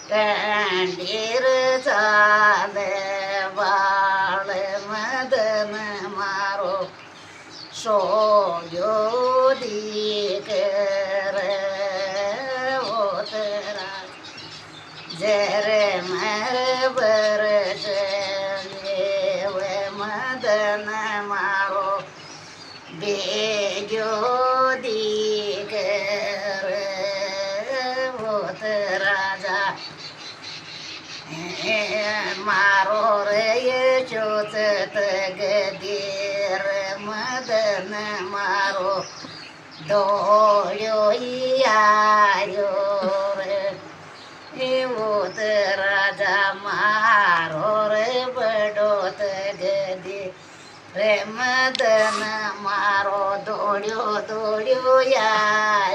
કંડીર ચાલે બાળ મદન મારો સોજો દીકર ઓતરા જરે મર બરસ દેવ મદન મારો બેજો દીકર ઓતરા મારો રે ચોત ગદીર મદન મારો દોડ્યો આયો રે એવો રાજા મારો રે બડો ગદી રે મદન મારો દોડ્યો આયો